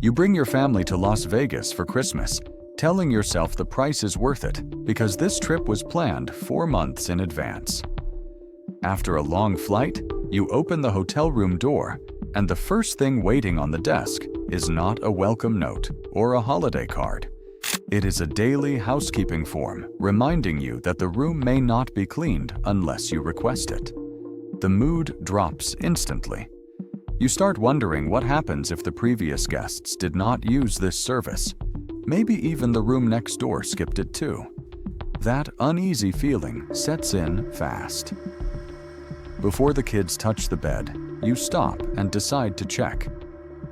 You bring your family to Las Vegas for Christmas, telling yourself the price is worth it because this trip was planned 4 months in advance. After a long flight, you open the hotel room door, and the first thing waiting on the desk is not a welcome note or a holiday card. It is a daily housekeeping form reminding you that the room may not be cleaned unless you request it. The mood drops instantly. You start wondering what happens if the previous guests did not use this service. Maybe even the room next door skipped it too. That uneasy feeling sets in fast. Before the kids touch the bed, you stop and decide to check.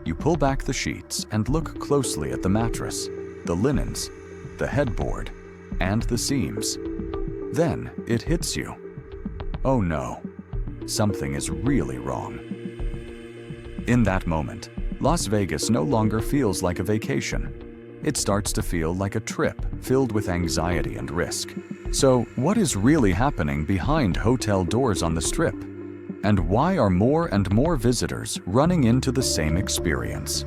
You pull back the sheets and look closely at the mattress, the linens, the headboard, and the seams. Then it hits you. Oh no, something is really wrong. In that moment, Las Vegas no longer feels like a vacation. It starts to feel like a trip filled with anxiety and risk. So, what is really happening behind hotel doors on the Strip? And why are more and more visitors running into the same experience?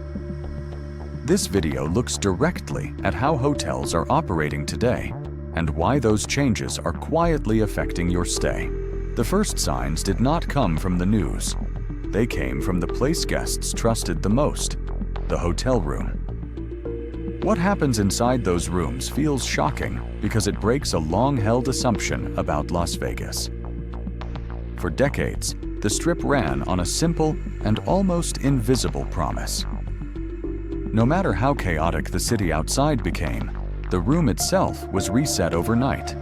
This video looks directly at how hotels are operating today and why those changes are quietly affecting your stay. The first signs did not come from the news. They came from the place guests trusted the most, the hotel room. What happens inside those rooms feels shocking because it breaks a long-held assumption about Las Vegas. For decades, the Strip ran on a simple and almost invisible promise. No matter how chaotic the city outside became, the room itself was reset overnight.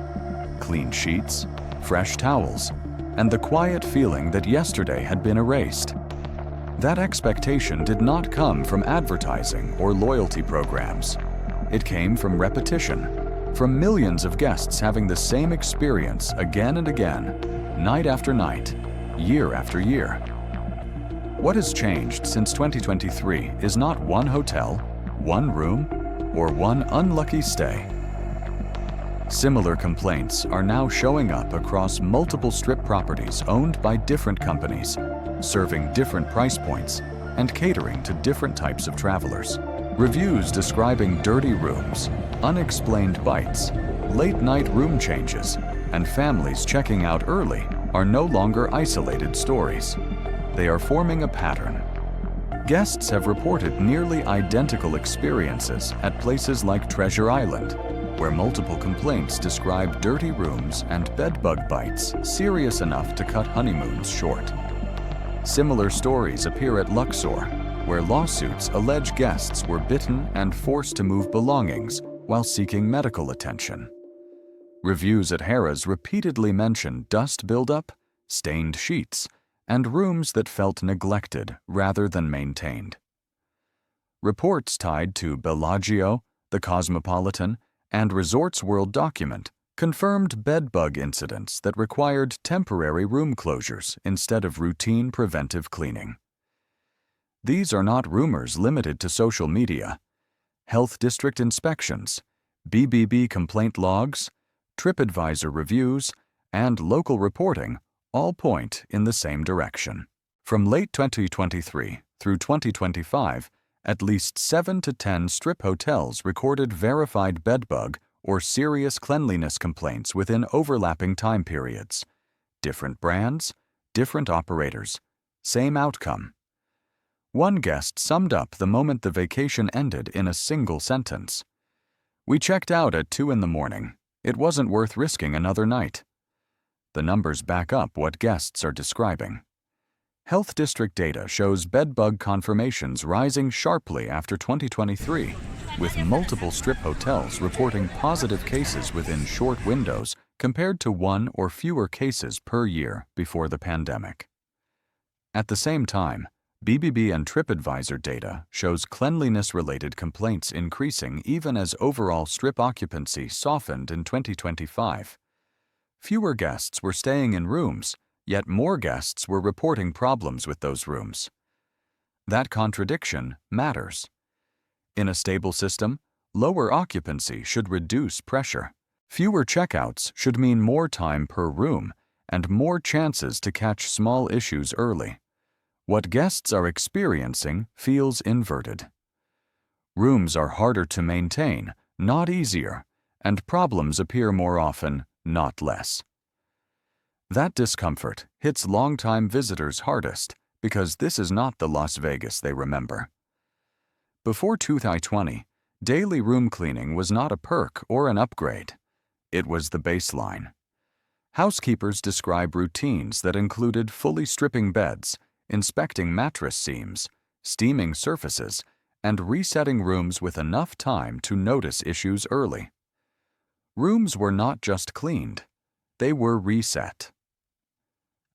Clean sheets, fresh towels, and the quiet feeling that yesterday had been erased. That expectation did not come from advertising or loyalty programs. It came from repetition, from millions of guests having the same experience again and again, night after night, year after year. What has changed since 2023 is not one hotel, one room, or one unlucky stay. Similar complaints are now showing up across multiple Strip properties owned by different companies, serving different price points and catering to different types of travelers. Reviews describing dirty rooms, unexplained bites, late-night room changes, and families checking out early are no longer isolated stories. They are forming a pattern. Guests have reported nearly identical experiences at places like Treasure Island, where multiple complaints describe dirty rooms and bedbug bites serious enough to cut honeymoons short. Similar stories appear at Luxor, where lawsuits allege guests were bitten and forced to move belongings while seeking medical attention. Reviews at Harrah's repeatedly mention dust buildup, stained sheets, and rooms that felt neglected rather than maintained. Reports tied to Bellagio, the Cosmopolitan, and Resorts World document confirmed bedbug incidents that required temporary room closures instead of routine preventive cleaning. These are not rumors limited to social media. Health district inspections, BBB complaint logs, TripAdvisor reviews, and local reporting all point in the same direction. From late 2023 through 2025, at least 7 to 10 Strip hotels recorded verified bedbug or serious cleanliness complaints within overlapping time periods. Different brands, different operators, same outcome. One guest summed up the moment the vacation ended in a single sentence. "We checked out at 2 in the morning. It wasn't worth risking another night." The numbers back up what guests are describing. Health district data shows bedbug confirmations rising sharply after 2023, with multiple Strip hotels reporting positive cases within short windows compared to 1 or fewer cases per year before the pandemic. At the same time, BBB and TripAdvisor data shows cleanliness-related complaints increasing even as overall Strip occupancy softened in 2025. Fewer guests were staying in rooms, yet more guests were reporting problems with those rooms. That contradiction matters. In a stable system, lower occupancy should reduce pressure. Fewer checkouts should mean more time per room and more chances to catch small issues early. What guests are experiencing feels inverted. Rooms are harder to maintain, not easier, and problems appear more often, not less. That discomfort hits longtime visitors hardest because this is not the Las Vegas they remember. Before 2020, daily room cleaning was not a perk or an upgrade. It was the baseline. Housekeepers describe routines that included fully stripping beds, inspecting mattress seams, steaming surfaces, and resetting rooms with enough time to notice issues early. Rooms were not just cleaned, they were reset.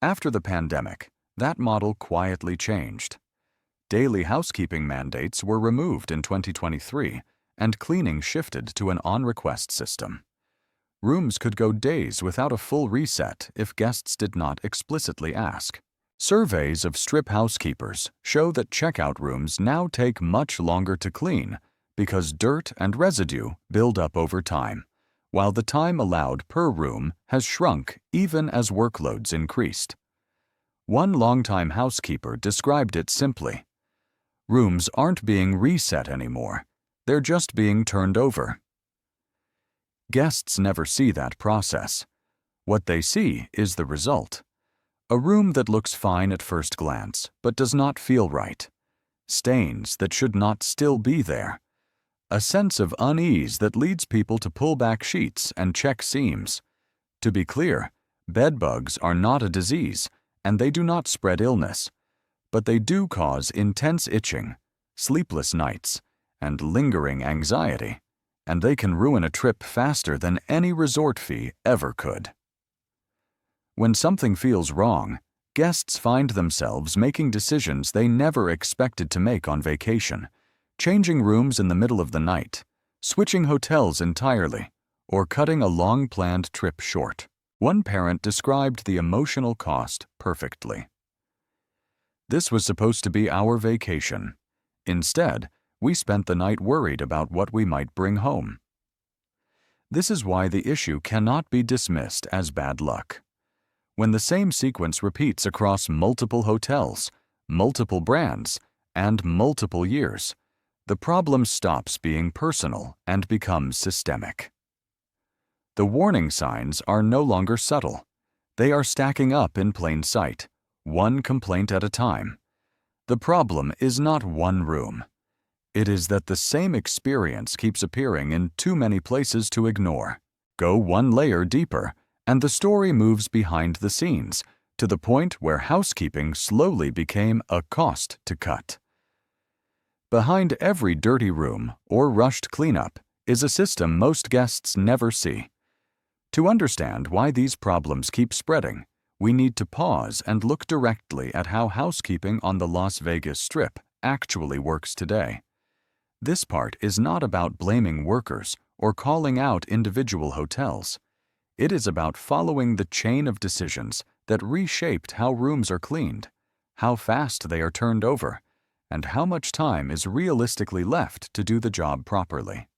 After the pandemic, that model quietly changed. Daily housekeeping mandates were removed in 2023, and cleaning shifted to an on-request system. Rooms could go days without a full reset if guests did not explicitly ask. Surveys of strip housekeepers show that checkout rooms now take much longer to clean because dirt and residue build up over time, while the time allowed per room has shrunk even as workloads increased. One longtime housekeeper described it simply: "Rooms aren't being reset anymore, they're just being turned over." Guests never see that process. What they see is the result. A room that looks fine at first glance, but does not feel right. Stains that should not still be there. A sense of unease that leads people to pull back sheets and check seams. To be clear, bedbugs are not a disease, and they do not spread illness. But they do cause intense itching, sleepless nights, and lingering anxiety, and they can ruin a trip faster than any resort fee ever could. When something feels wrong, guests find themselves making decisions they never expected to make on vacation, changing rooms in the middle of the night, switching hotels entirely, or cutting a long-planned trip short. One parent described the emotional cost perfectly. "This was supposed to be our vacation. Instead, we spent the night worried about what we might bring home." This is why the issue cannot be dismissed as bad luck. When the same sequence repeats across multiple hotels, multiple brands, and multiple years, the problem stops being personal and becomes systemic. The warning signs are no longer subtle. They are stacking up in plain sight, one complaint at a time. The problem is not one room. It is that the same experience keeps appearing in too many places to ignore. Go one layer deeper, and the story moves behind the scenes, to the point where housekeeping slowly became a cost to cut. Behind every dirty room or rushed cleanup is a system most guests never see. To understand why these problems keep spreading, we need to pause and look directly at how housekeeping on the Las Vegas Strip actually works today. This part is not about blaming workers or calling out individual hotels. It is about following the chain of decisions that reshaped how rooms are cleaned, how fast they are turned over, and how much time is realistically left to do the job properly.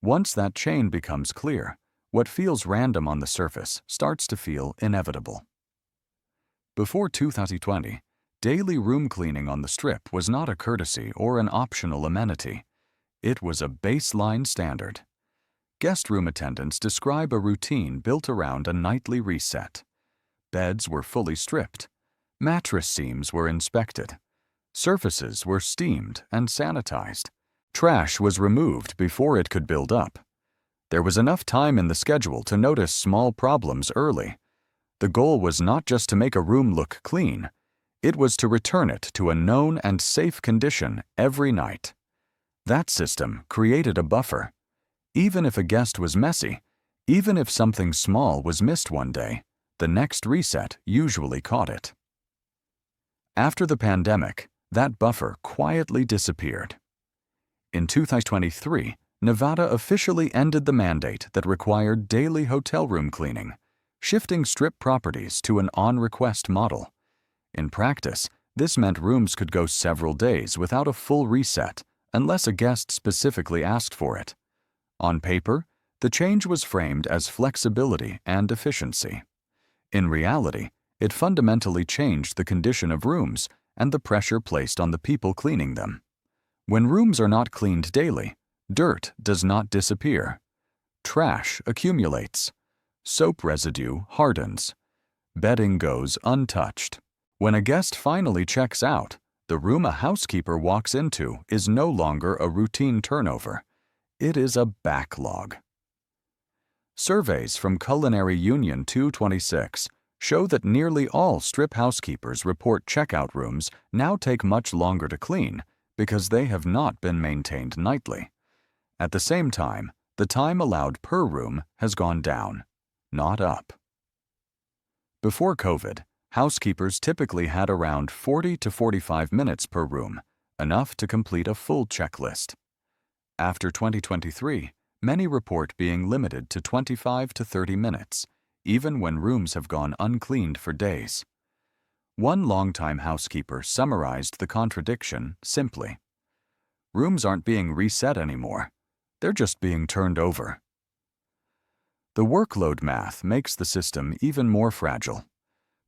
Once that chain becomes clear, what feels random on the surface starts to feel inevitable. Before 2020, daily room cleaning on the Strip was not a courtesy or an optional amenity. It was a baseline standard. Guest room attendants describe a routine built around a nightly reset. Beds were fully stripped. Mattress seams were inspected. Surfaces were steamed and sanitized. Trash was removed before it could build up. There was enough time in the schedule to notice small problems early. The goal was not just to make a room look clean. It was to return it to a known and safe condition every night. That system created a buffer. Even if a guest was messy, even if something small was missed one day, the next reset usually caught it. After the pandemic, that buffer quietly disappeared. In 2023, Nevada officially ended the mandate that required daily hotel room cleaning, shifting Strip properties to an on-request model. In practice, this meant rooms could go several days without a full reset unless a guest specifically asked for it. On paper, the change was framed as flexibility and efficiency. In reality, it fundamentally changed the condition of rooms and the pressure placed on the people cleaning them. When rooms are not cleaned daily, dirt does not disappear. Trash accumulates. Soap residue hardens. Bedding goes untouched. When a guest finally checks out, the room a housekeeper walks into is no longer a routine turnover. It is a backlog. Surveys from Culinary Union 226 show that nearly all strip housekeepers report checkout rooms now take much longer to clean because they have not been maintained nightly. At the same time, the time allowed per room has gone down, not up. Before COVID, housekeepers typically had around 40 to 45 minutes per room, enough to complete a full checklist. After 2023, many report being limited to 25 to 30 minutes, even when rooms have gone uncleaned for days. One longtime housekeeper summarized the contradiction simply. Rooms aren't being reset anymore. They're just being turned over. The workload math makes the system even more fragile.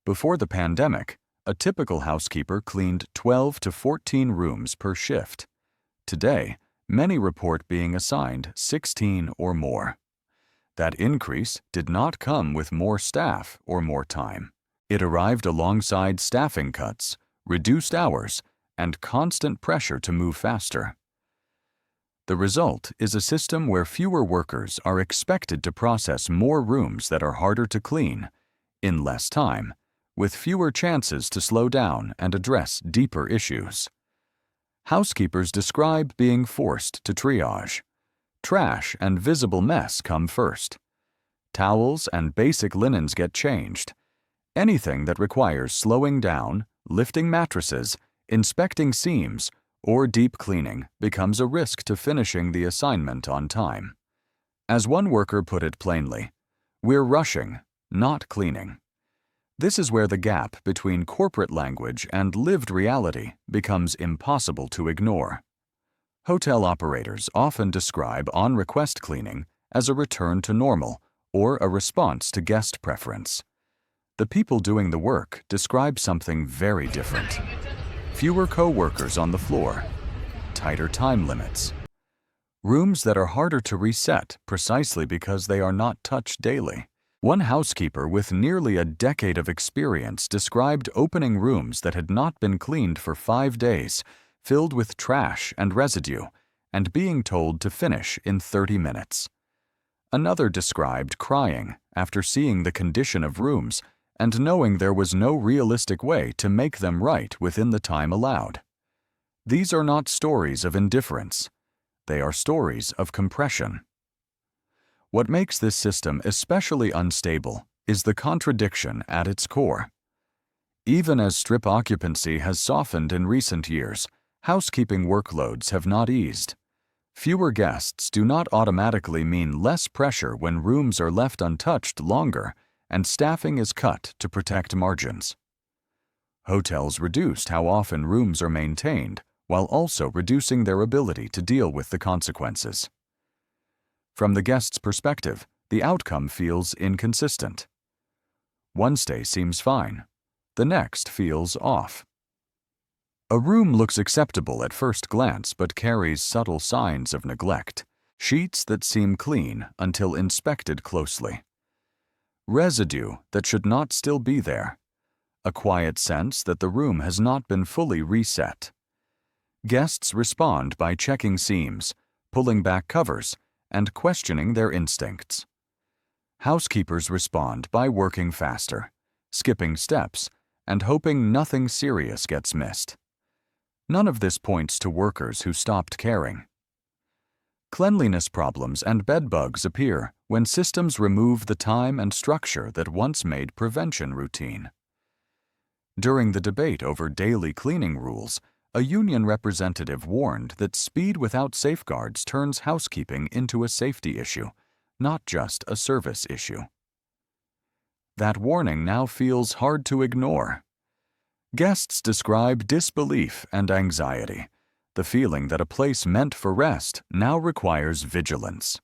Before the pandemic, a typical housekeeper cleaned 12 to 14 rooms per shift. Today, many report being assigned 16 or more. That increase did not come with more staff or more time. It arrived alongside staffing cuts, reduced hours, and constant pressure to move faster. The result is a system where fewer workers are expected to process more rooms that are harder to clean, in less time, with fewer chances to slow down and address deeper issues. Housekeepers describe being forced to triage. Trash and visible mess come first. Towels and basic linens get changed. Anything that requires slowing down, lifting mattresses, inspecting seams, or deep cleaning becomes a risk to finishing the assignment on time. As one worker put it plainly, "We're rushing, not cleaning." This is where the gap between corporate language and lived reality becomes impossible to ignore. Hotel operators often describe on-request cleaning as a return to normal or a response to guest preference. The people doing the work describe something very different. Fewer co-workers on the floor, tighter time limits, rooms that are harder to reset precisely because they are not touched daily. One housekeeper with nearly a decade of experience described opening rooms that had not been cleaned for 5 days, filled with trash and residue, and being told to finish in 30 minutes. Another described crying after seeing the condition of rooms and knowing there was no realistic way to make them right within the time allowed. These are not stories of indifference. They are stories of compression. What makes this system especially unstable is the contradiction at its core. Even as strip occupancy has softened in recent years, housekeeping workloads have not eased. Fewer guests do not automatically mean less pressure when rooms are left untouched longer and staffing is cut to protect margins. Hotels reduced how often rooms are maintained while also reducing their ability to deal with the consequences. From the guest's perspective, the outcome feels inconsistent. One stay seems fine. The next feels off. A room looks acceptable at first glance but carries subtle signs of neglect. Sheets that seem clean until inspected closely. Residue that should not still be there. A quiet sense that the room has not been fully reset. Guests respond by checking seams, pulling back covers, and questioning their instincts. Housekeepers respond by working faster, skipping steps, and hoping nothing serious gets missed. None of this points to workers who stopped caring. Cleanliness problems and bedbugs appear when systems remove the time and structure that once made prevention routine. During the debate over daily cleaning rules, a union representative warned that speed without safeguards turns housekeeping into a safety issue, not just a service issue. That warning now feels hard to ignore. Guests describe disbelief and anxiety. The feeling that a place meant for rest now requires vigilance.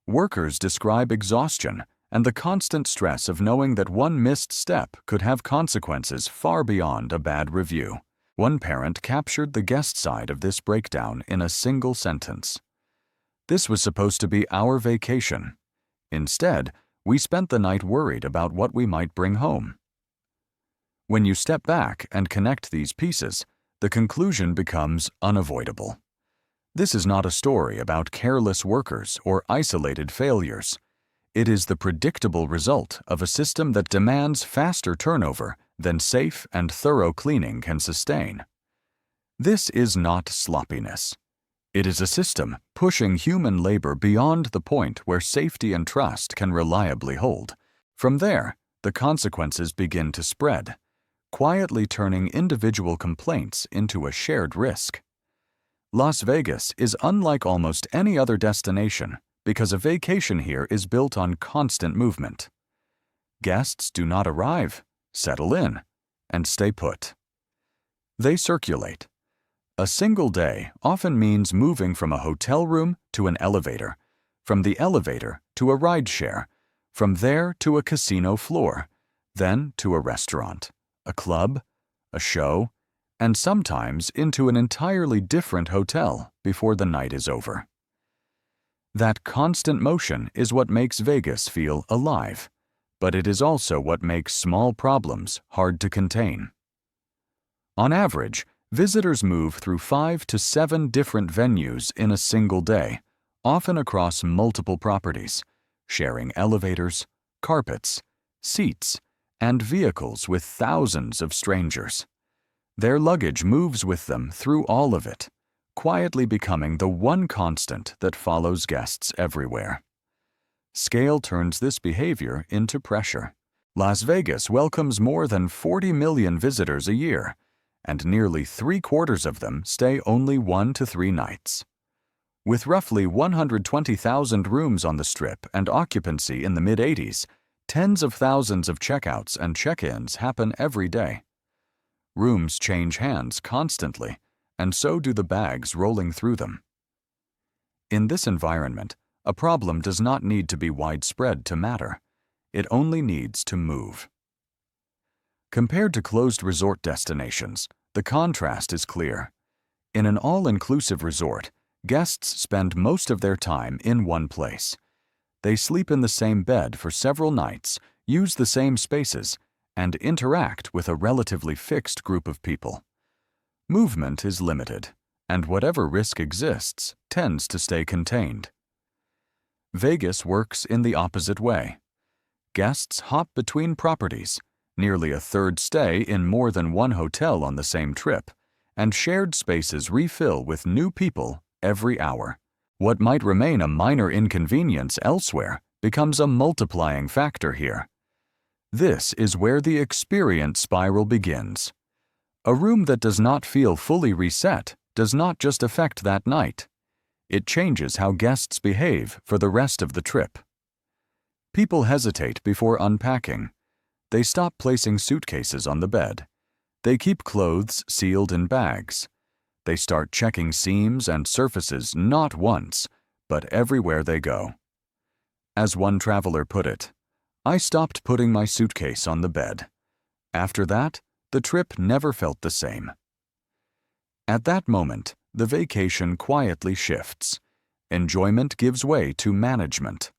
Workers describe exhaustion and the constant stress of knowing that one missed step could have consequences far beyond a bad review. One parent captured the guest side of this breakdown in a single sentence. "This was supposed to be our vacation. Instead, we spent the night worried about what we might bring home." When you step back and connect these pieces, the conclusion becomes unavoidable. This is not a story about careless workers or isolated failures. It is the predictable result of a system that demands faster turnover than safe and thorough cleaning can sustain. This is not sloppiness. It is a system pushing human labor beyond the point where safety and trust can reliably hold. From there, the consequences begin to spread, quietly turning individual complaints into a shared risk. Las Vegas is unlike almost any other destination because a vacation here is built on constant movement. Guests do not arrive, settle in, and stay put. They circulate. A single day often means moving from a hotel room to an elevator, from the elevator to a rideshare, from there to a casino floor, then to a restaurant, a club, a show, and sometimes into an entirely different hotel before the night is over. That constant motion is what makes Vegas feel alive, but it is also what makes small problems hard to contain. On average, visitors move through 5 to 7 different venues in a single day, often across multiple properties, sharing elevators, carpets, seats, and vehicles with thousands of strangers. Their luggage moves with them through all of it, quietly becoming the one constant that follows guests everywhere. Scale turns this behavior into pressure. Las Vegas welcomes more than 40 million visitors a year, and nearly 3/4 of them stay only 1 to 3 nights. With roughly 120,000 rooms on the Strip and occupancy in the mid-80s, tens of thousands of checkouts and check-ins happen every day. Rooms change hands constantly, and so do the bags rolling through them. In this environment, a problem does not need to be widespread to matter. It only needs to move. Compared to closed resort destinations, the contrast is clear. In an all-inclusive resort, guests spend most of their time in one place. They sleep in the same bed for several nights, use the same spaces, and interact with a relatively fixed group of people. Movement is limited, and whatever risk exists tends to stay contained. Vegas works in the opposite way. Guests hop between properties, nearly a third stay in more than one hotel on the same trip, and shared spaces refill with new people every hour. What might remain a minor inconvenience elsewhere becomes a multiplying factor here. This is where the experience spiral begins. A room that does not feel fully reset does not just affect that night. It changes how guests behave for the rest of the trip. People hesitate before unpacking. They stop placing suitcases on the bed. They keep clothes sealed in bags. They start checking seams and surfaces not once, but everywhere they go. As one traveler put it, "I stopped putting my suitcase on the bed. After that, the trip never felt the same." At that moment, the vacation quietly shifts. Enjoyment gives way to management.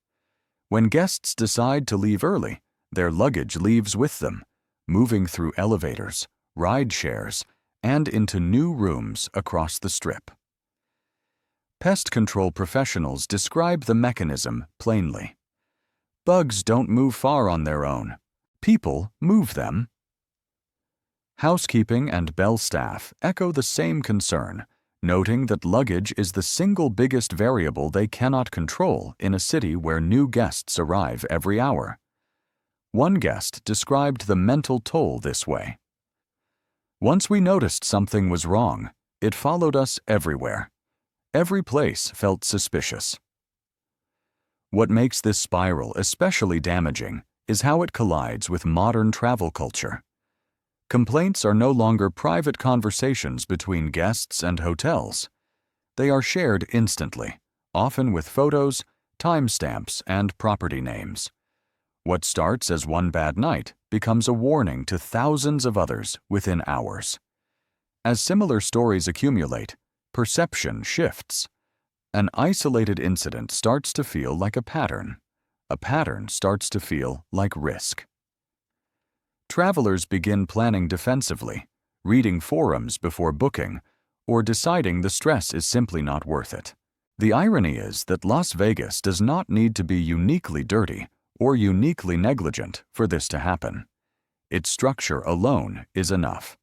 When guests decide to leave early, their luggage leaves with them, moving through elevators, ride shares, and into new rooms across the Strip. Pest control professionals describe the mechanism plainly. Bugs don't move far on their own. People move them. Housekeeping and bell staff echo the same concern, noting that luggage is the single biggest variable they cannot control in a city where new guests arrive every hour. One guest described the mental toll this way. "Once we noticed something was wrong, it followed us everywhere. Every place felt suspicious." What makes this spiral especially damaging is how it collides with modern travel culture. Complaints are no longer private conversations between guests and hotels. They are shared instantly, often with photos, timestamps, and property names. What starts as one bad night becomes a warning to thousands of others within hours. As similar stories accumulate, perception shifts. An isolated incident starts to feel like a pattern. A pattern starts to feel like risk. Travelers begin planning defensively, reading forums before booking, or deciding the stress is simply not worth it. The irony is that Las Vegas does not need to be uniquely dirty or uniquely negligent for this to happen. Its structure alone is enough.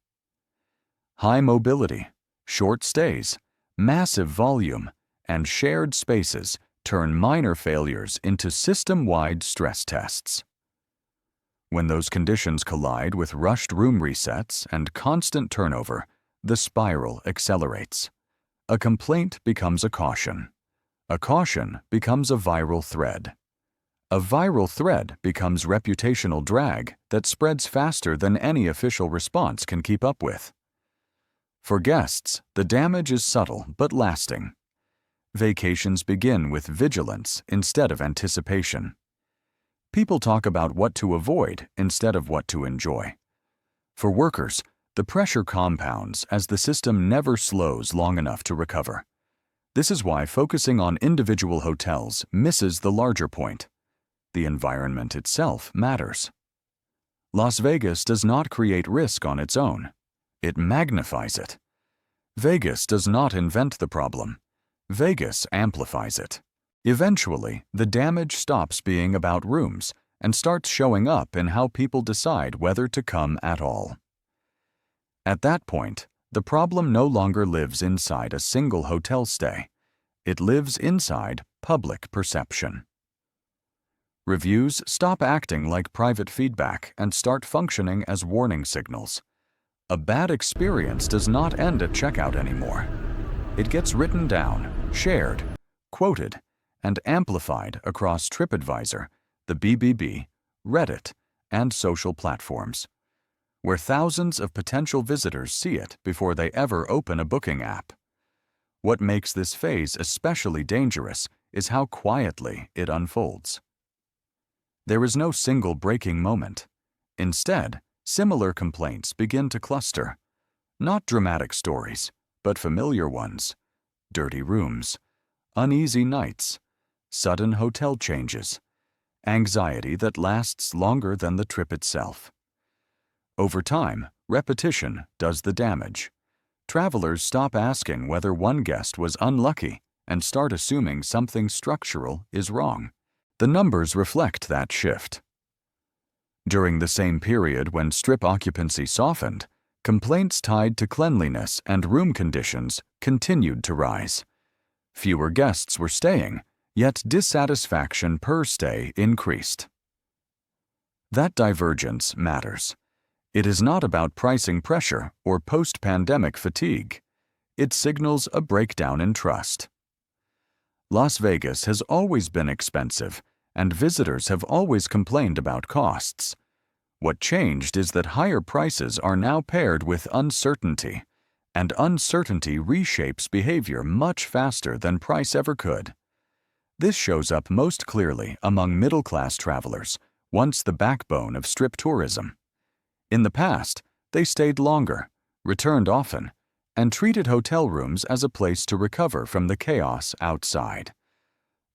High mobility, short stays, massive volume, and shared spaces turn minor failures into system-wide stress tests. When those conditions collide with rushed room resets and constant turnover, the spiral accelerates. A complaint becomes a caution. A caution becomes a viral thread. A viral thread becomes reputational drag that spreads faster than any official response can keep up with. For guests, the damage is subtle but lasting. Vacations begin with vigilance instead of anticipation. People talk about what to avoid instead of what to enjoy. For workers, the pressure compounds as the system never slows long enough to recover. This is why focusing on individual hotels misses the larger point. The environment itself matters. Las Vegas does not create risk on its own. It magnifies it. Vegas does not invent the problem. Vegas amplifies it. Eventually, the damage stops being about rooms and starts showing up in how people decide whether to come at all. At that point, the problem no longer lives inside a single hotel stay. It lives inside public perception. Reviews stop acting like private feedback and start functioning as warning signals. A bad experience does not end at checkout anymore. It gets written down, shared, quoted, and amplified across TripAdvisor, the BBB, Reddit, and social platforms, where thousands of potential visitors see it before they ever open a booking app. What makes this phase especially dangerous is how quietly it unfolds. There is no single breaking moment. Instead, similar complaints begin to cluster. Not dramatic stories, but familiar ones. Dirty rooms, uneasy nights, sudden hotel changes, anxiety that lasts longer than the trip itself. Over time, repetition does the damage. Travelers stop asking whether one guest was unlucky and start assuming something structural is wrong. The numbers reflect that shift. During the same period when Strip occupancy softened, complaints tied to cleanliness and room conditions continued to rise. Fewer guests were staying, yet dissatisfaction per stay increased. That divergence matters. It is not about pricing pressure or post-pandemic fatigue. It signals a breakdown in trust. Las Vegas has always been expensive, and visitors have always complained about costs. What changed is that higher prices are now paired with uncertainty, and uncertainty reshapes behavior much faster than price ever could. This shows up most clearly among middle-class travelers, once the backbone of Strip tourism. In the past, they stayed longer, returned often, and treated hotel rooms as a place to recover from the chaos outside.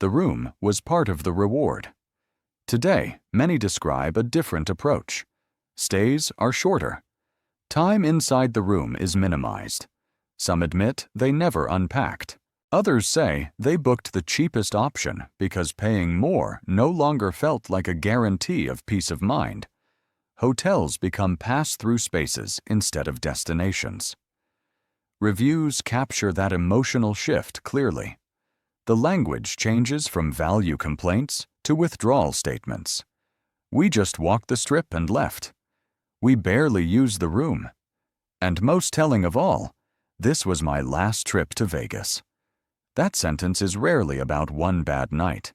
The room was part of the reward. Today, many describe a different approach. Stays are shorter. Time inside the room is minimized. Some admit they never unpacked. Others say they booked the cheapest option because paying more no longer felt like a guarantee of peace of mind. Hotels become pass-through spaces instead of destinations. Reviews capture that emotional shift clearly. The language changes from value complaints to withdrawal statements. We just walked the Strip and left. We barely used the room. And most telling of all, this was my last trip to Vegas. That sentence is rarely about one bad night.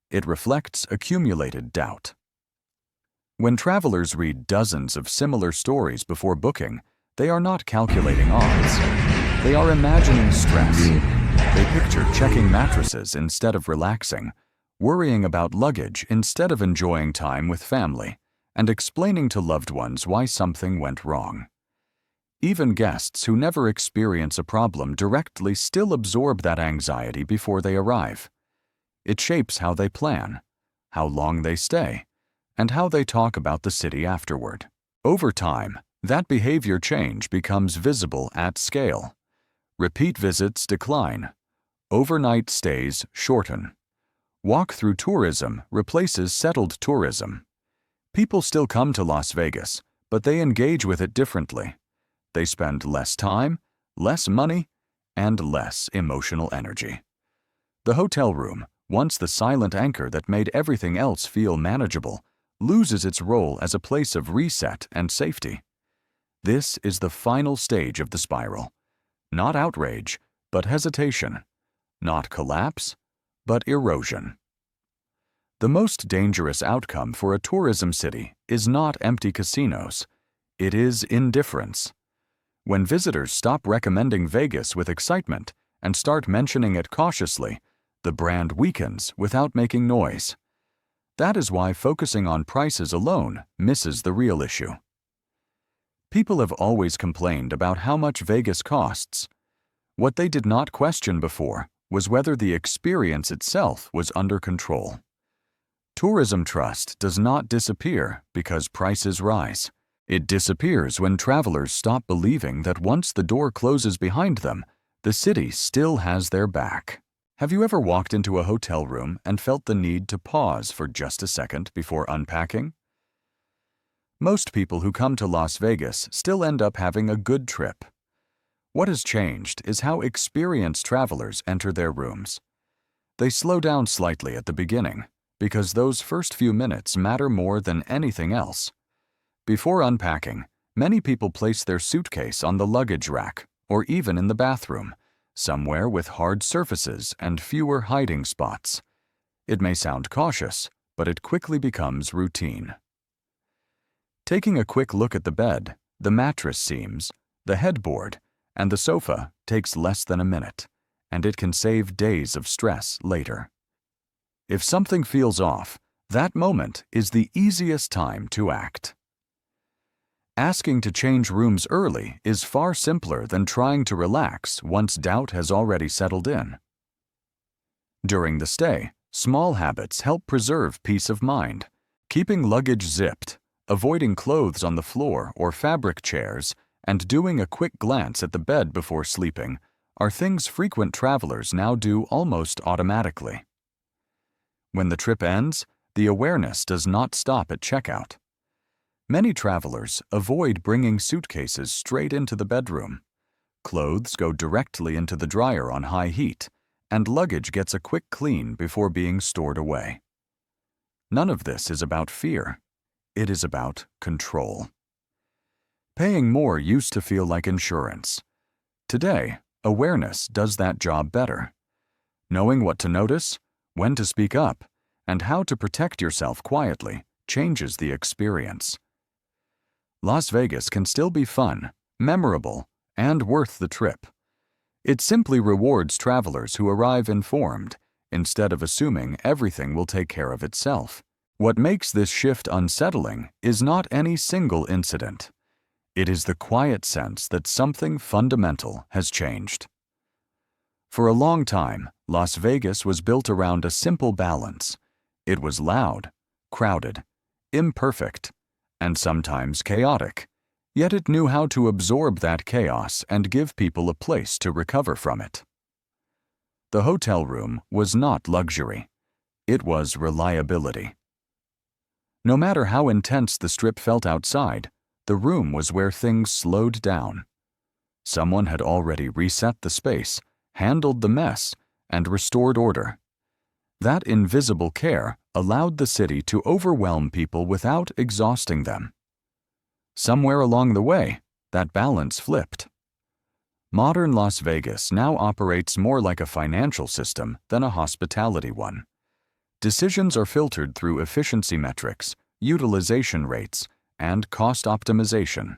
It reflects accumulated doubt. When travelers read dozens of similar stories before booking, they are not calculating odds. They are imagining stress. They picture checking mattresses instead of relaxing, worrying about luggage instead of enjoying time with family, and explaining to loved ones why something went wrong. Even guests who never experience a problem directly still absorb that anxiety before they arrive. It shapes how they plan, how long they stay, and how they talk about the city afterward. Over time, that behavior change becomes visible at scale. Repeat visits decline. Overnight stays shorten. Walk-through tourism replaces settled tourism. People still come to Las Vegas, but they engage with it differently. They spend less time, less money, and less emotional energy. The hotel room, once the silent anchor that made everything else feel manageable, loses its role as a place of reset and safety. This is the final stage of the spiral. Not outrage, but hesitation. Not collapse, but erosion. The most dangerous outcome for a tourism city is not empty casinos. It is indifference. When visitors stop recommending Vegas with excitement and start mentioning it cautiously, the brand weakens without making noise. That is why focusing on prices alone misses the real issue. People have always complained about how much Vegas costs. What they did not question before was whether the experience itself was under control. Tourism trust does not disappear because prices rise. It disappears when travelers stop believing that once the door closes behind them, the city still has their back. Have you ever walked into a hotel room and felt the need to pause for just a second before unpacking? Most people who come to Las Vegas still end up having a good trip. What has changed is how experienced travelers enter their rooms. They slow down slightly at the beginning because those first few minutes matter more than anything else. Before unpacking, many people place their suitcase on the luggage rack or even in the bathroom, somewhere with hard surfaces and fewer hiding spots. It may sound cautious, but it quickly becomes routine. Taking a quick look at the bed, the mattress seams, the headboard, and the sofa takes less than a minute, and it can save days of stress later. If something feels off, that moment is the easiest time to act. Asking to change rooms early is far simpler than trying to relax once doubt has already settled in. During the stay, small habits help preserve peace of mind. Keeping luggage zipped, avoiding clothes on the floor or fabric chairs, and doing a quick glance at the bed before sleeping are things frequent travelers now do almost automatically. When the trip ends, the awareness does not stop at checkout. Many travelers avoid bringing suitcases straight into the bedroom. Clothes go directly into the dryer on high heat, and luggage gets a quick clean before being stored away. None of this is about fear. It is about control. Paying more used to feel like insurance. Today, awareness does that job better. Knowing what to notice, when to speak up, and how to protect yourself quietly changes the experience. Las Vegas can still be fun, memorable, and worth the trip. It simply rewards travelers who arrive informed, instead of assuming everything will take care of itself. What makes this shift unsettling is not any single incident. It is the quiet sense that something fundamental has changed. For a long time, Las Vegas was built around a simple balance. It was loud, crowded, imperfect, and sometimes chaotic, yet it knew how to absorb that chaos and give people a place to recover from it. The hotel room was not luxury. It was reliability. No matter how intense the Strip felt outside, the room was where things slowed down. Someone had already reset the space, handled the mess, and restored order. That invisible care allowed the city to overwhelm people without exhausting them. Somewhere along the way, that balance flipped. Modern Las Vegas now operates more like a financial system than a hospitality one. Decisions are filtered through efficiency metrics, utilization rates, and cost optimization.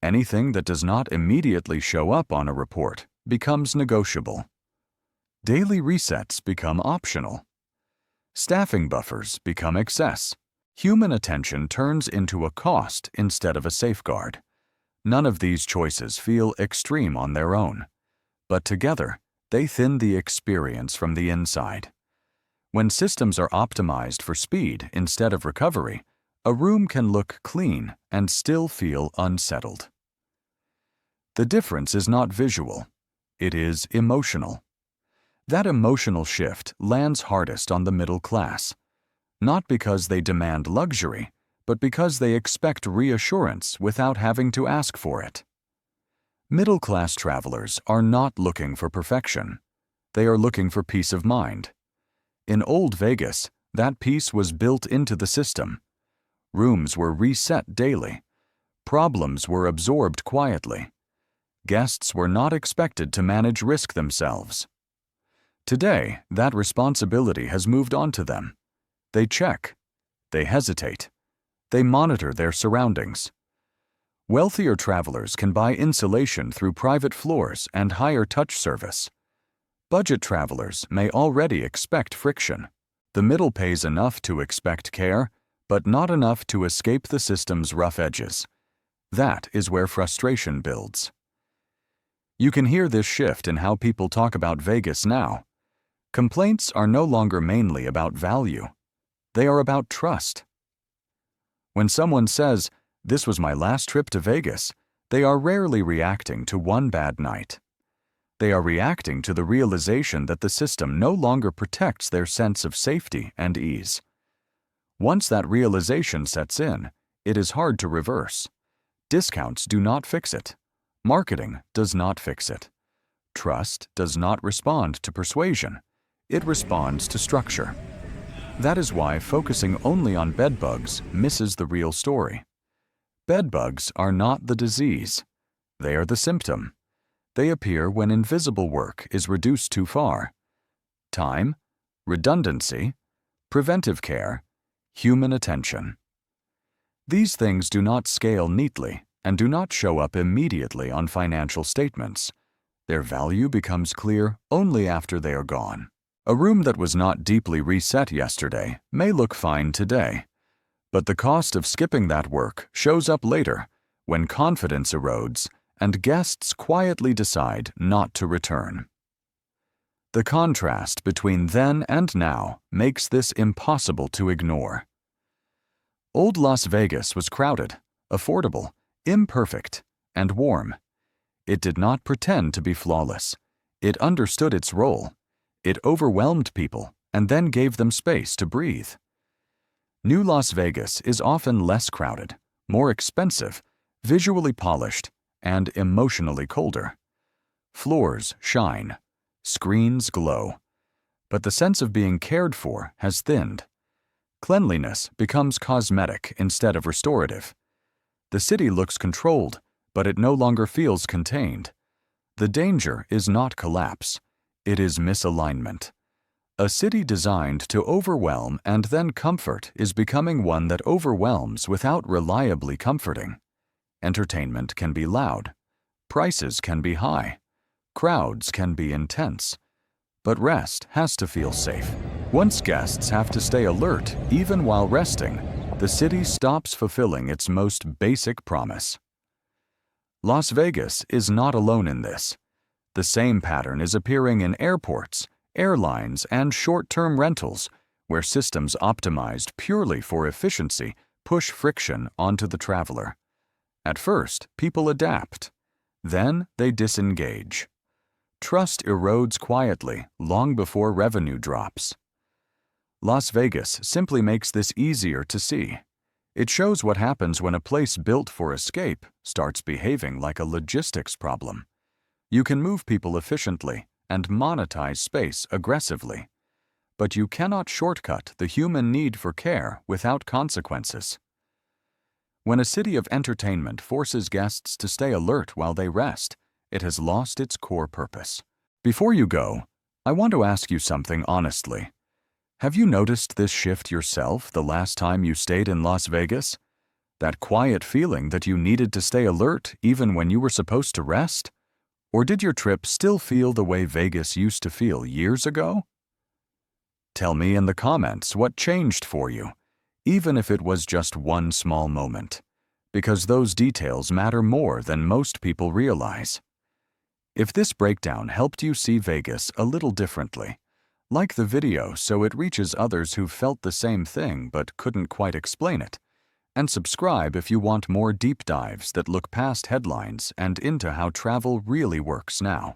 Anything that does not immediately show up on a report becomes negotiable. Daily resets become optional. Staffing buffers become excess. Human attention turns into a cost instead of a safeguard. None of these choices feel extreme on their own, but together, they thin the experience from the inside. When systems are optimized for speed instead of recovery, a room can look clean and still feel unsettled. The difference is not visual, it is emotional. That emotional shift lands hardest on the middle class, not because they demand luxury, but because they expect reassurance without having to ask for it. Middle-class travelers are not looking for perfection. They are looking for peace of mind. In old Vegas, that peace was built into the system. Rooms were reset daily. Problems were absorbed quietly. Guests were not expected to manage risk themselves. Today, that responsibility has moved on to them. They check. They hesitate. They monitor their surroundings. Wealthier travelers can buy insulation through private floors and higher touch service. Budget travelers may already expect friction. The middle pays enough to expect care, but not enough to escape the system's rough edges. That is where frustration builds. You can hear this shift in how people talk about Vegas now. Complaints are no longer mainly about value. They are about trust. When someone says, "This was my last trip to Vegas," they are rarely reacting to one bad night. They are reacting to the realization that the system no longer protects their sense of safety and ease. Once that realization sets in, it is hard to reverse. Discounts do not fix it. Marketing does not fix it. Trust does not respond to persuasion. It responds to structure. That is why focusing only on bedbugs misses the real story. Bedbugs are not the disease. They are the symptom. They appear when invisible work is reduced too far. Time, redundancy, preventive care, human attention. These things do not scale neatly and do not show up immediately on financial statements. Their value becomes clear only after they are gone. A room that was not deeply reset yesterday may look fine today, but the cost of skipping that work shows up later when confidence erodes and guests quietly decide not to return. The contrast between then and now makes this impossible to ignore. Old Las Vegas was crowded, affordable, imperfect, and warm. It did not pretend to be flawless. It understood its role. It overwhelmed people and then gave them space to breathe. New Las Vegas is often less crowded, more expensive, visually polished, and emotionally colder. Floors shine, screens glow, but the sense of being cared for has thinned. Cleanliness becomes cosmetic instead of restorative. The city looks controlled, but it no longer feels contained. The danger is not collapse, it is misalignment. A city designed to overwhelm and then comfort is becoming one that overwhelms without reliably comforting. Entertainment can be loud, prices can be high, crowds can be intense, but rest has to feel safe. Once guests have to stay alert even while resting, the city stops fulfilling its most basic promise. Las Vegas is not alone in this. The same pattern is appearing in airports, airlines, and short-term rentals, where systems optimized purely for efficiency push friction onto the traveler. At first, people adapt. Then they disengage. Trust erodes quietly long before revenue drops. Las Vegas simply makes this easier to see. It shows what happens when a place built for escape starts behaving like a logistics problem. You can move people efficiently and monetize space aggressively, but you cannot shortcut the human need for care without consequences. When a city of entertainment forces guests to stay alert while they rest, it has lost its core purpose. Before you go, I want to ask you something honestly. Have you noticed this shift yourself the last time you stayed in Las Vegas? That quiet feeling that you needed to stay alert even when you were supposed to rest? Or did your trip still feel the way Vegas used to feel years ago? Tell me in the comments what changed for you, even if it was just one small moment. because those details matter more than most people realize. If this breakdown helped you see Vegas a little differently, like the video so it reaches others who've felt the same thing but couldn't quite explain it, and subscribe if you want more deep dives that look past headlines and into how travel really works now.